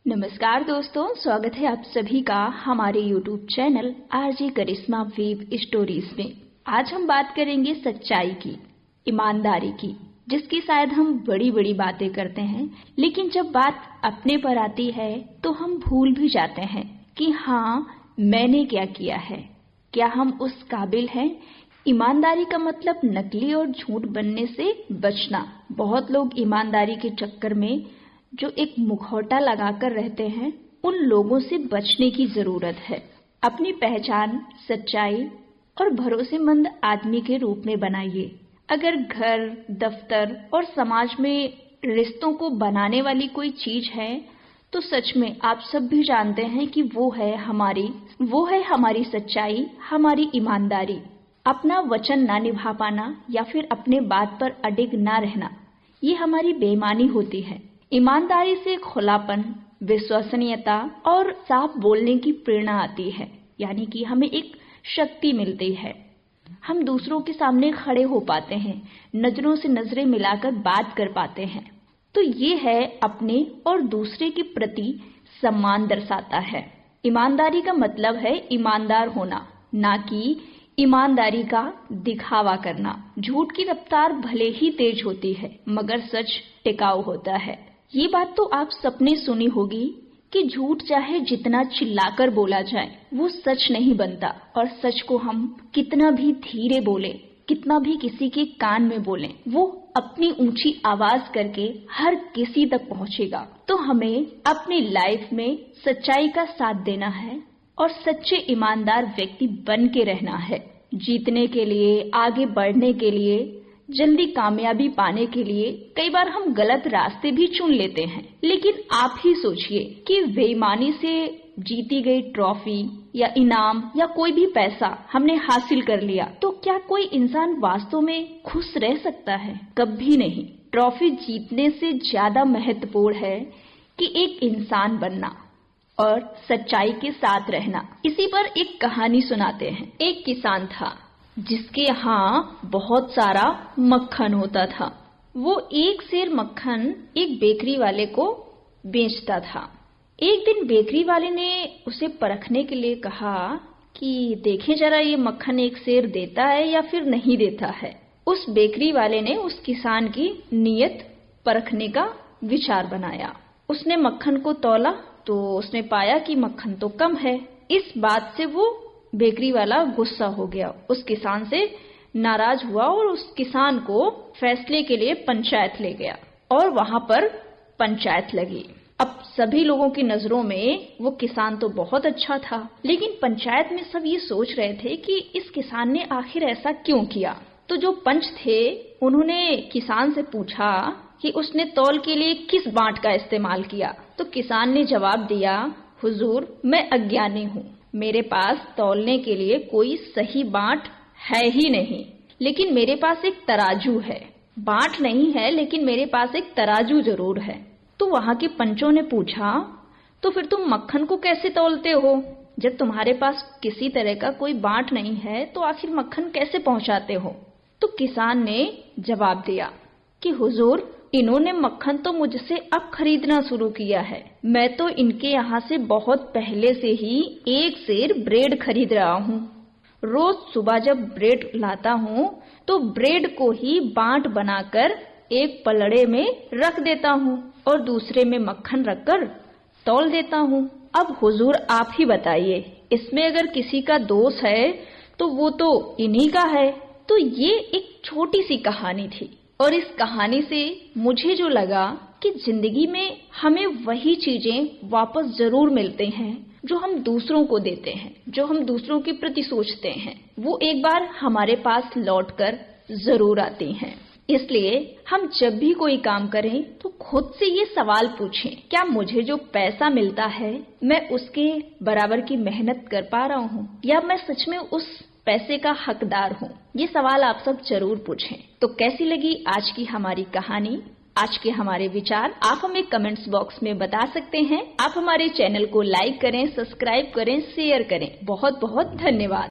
नमस्कार दोस्तों, स्वागत है आप सभी का हमारे YouTube चैनल आरजे करिश्मा वेब स्टोरीज में। आज हम बात करेंगे सच्चाई की, ईमानदारी की, जिसकी शायद हम बड़ी बड़ी बातें करते हैं, लेकिन जब बात अपने पर आती है तो हम भूल भी जाते हैं कि हाँ, मैंने क्या किया है, क्या हम उस काबिल हैं। ईमानदारी का मतलब नकली और झूठ बनने से बचना। बहुत लोग ईमानदारी के चक्कर में जो एक मुखौटा लगाकर रहते हैं, उन लोगों से बचने की जरूरत है। अपनी पहचान सच्चाई और भरोसेमंद आदमी के रूप में बनाइए। अगर घर, दफ्तर और समाज में रिश्तों को बनाने वाली कोई चीज है तो सच में आप सब भी जानते हैं कि वो है हमारी सच्चाई, हमारी ईमानदारी। अपना वचन ना निभा पाना या फिर अपने बात पर अडिग ना रहना, ये हमारी बेईमानी होती है। ईमानदारी से खुलापन, विश्वसनीयता और साफ बोलने की प्रेरणा आती है, यानी कि हमें एक शक्ति मिलती है। हम दूसरों के सामने खड़े हो पाते हैं, नजरों से नजरें मिलाकर बात कर पाते हैं। तो ये है अपने और दूसरे के प्रति सम्मान दर्शाता है। ईमानदारी का मतलब है ईमानदार होना, ना कि ईमानदारी का दिखावा करना। झूठ की रफ्तार भले ही तेज होती है, मगर सच टिकाऊ होता है। ये बात तो आप सबने सुनी होगी कि झूठ चाहे जितना चिल्लाकर बोला जाए, वो सच नहीं बनता। और सच को हम कितना भी धीरे बोले, कितना भी किसी के कान में बोलें, वो अपनी ऊंची आवाज करके हर किसी तक पहुंचेगा। तो हमें अपनी लाइफ में सच्चाई का साथ देना है और सच्चे ईमानदार व्यक्ति बन के रहना है। जीतने के लिए, आगे बढ़ने के लिए, जल्दी कामयाबी पाने के लिए कई बार हम गलत रास्ते भी चुन लेते हैं। लेकिन आप ही सोचिए कि बेईमानी से जीती गई ट्रॉफी या इनाम या कोई भी पैसा हमने हासिल कर लिया, तो क्या कोई इंसान वास्तव में खुश रह सकता है? कभी नहीं। ट्रॉफी जीतने से ज्यादा महत्वपूर्ण है कि एक इंसान बनना और सच्चाई के साथ रहना। इसी पर एक कहानी सुनाते हैं। एक किसान था जिसके यहाँ बहुत सारा मक्खन होता था। वो एक सेर मक्खन एक बेकरी वाले को बेचता था। एक दिन बेकरी वाले ने उसे परखने के लिए कहा कि देखें जरा, ये मक्खन एक सेर देता है या फिर नहीं देता है। उस बेकरी वाले ने उस किसान की नीयत परखने का विचार बनाया। उसने मक्खन को तौला तो उसने पाया कि मक्खन तो कम है। इस बात से वो बेकरी वाला गुस्सा हो गया, उस किसान से नाराज हुआ और उस किसान को फैसले के लिए पंचायत ले गया और वहां पर पंचायत लगी। अब सभी लोगों की नजरों में वो किसान तो बहुत अच्छा था, लेकिन पंचायत में सब ये सोच रहे थे कि इस किसान ने आखिर ऐसा क्यों किया। तो जो पंच थे उन्होंने किसान से पूछा कि उसने तौल के लिए किस बांट का इस्तेमाल किया। तो किसान ने जवाब दिया, हुजूर, मैं अज्ञानी हूँ, मेरे पास तौलने के लिए कोई सही बांट है ही नहीं, लेकिन मेरे पास एक तराजू है। बांट नहीं है, लेकिन मेरे पास एक तराजू जरूर है। तो वहां के पंचों ने पूछा, तो फिर तुम मक्खन को कैसे तौलते हो? जब तुम्हारे पास किसी तरह का कोई बांट नहीं है तो आखिर मक्खन कैसे पहुंचाते हो? तो किसान ने जवाब दिया कि हुजूर, इन्होंने मक्खन तो मुझसे अब खरीदना शुरू किया है। मैं तो इनके यहाँ से बहुत पहले से ही एक सेर ब्रेड खरीद रहा हूँ। रोज सुबह जब ब्रेड लाता हूँ तो ब्रेड को ही बांट बनाकर एक पलड़े में रख देता हूँ और दूसरे में मक्खन रखकर तौल देता हूँ। अब हुजूर आप ही बताइए, इसमें अगर किसी का दोष है तो वो तो इन्हीं का है। तो ये एक छोटी सी कहानी थी और इस कहानी से मुझे जो लगा कि जिंदगी में हमें वही चीजें वापस जरूर मिलते हैं जो हम दूसरों को देते हैं, जो हम दूसरों के प्रति सोचते हैं, वो एक बार हमारे पास लौटकर जरूर आती हैं। इसलिए हम जब भी कोई काम करें तो खुद से ये सवाल पूछें, क्या मुझे जो पैसा मिलता है मैं उसके बराबर की मेहनत कर पा रहा हूँ या मैं सच में उस पैसे का हकदार हूँ? ये सवाल आप सब जरूर पूछें। तो कैसी लगी आज की हमारी कहानी, आज के हमारे विचार आप हमें कमेंट्स बॉक्स में बता सकते हैं। आप हमारे चैनल को लाइक करें, सब्सक्राइब करें, शेयर करें। बहुत बहुत धन्यवाद।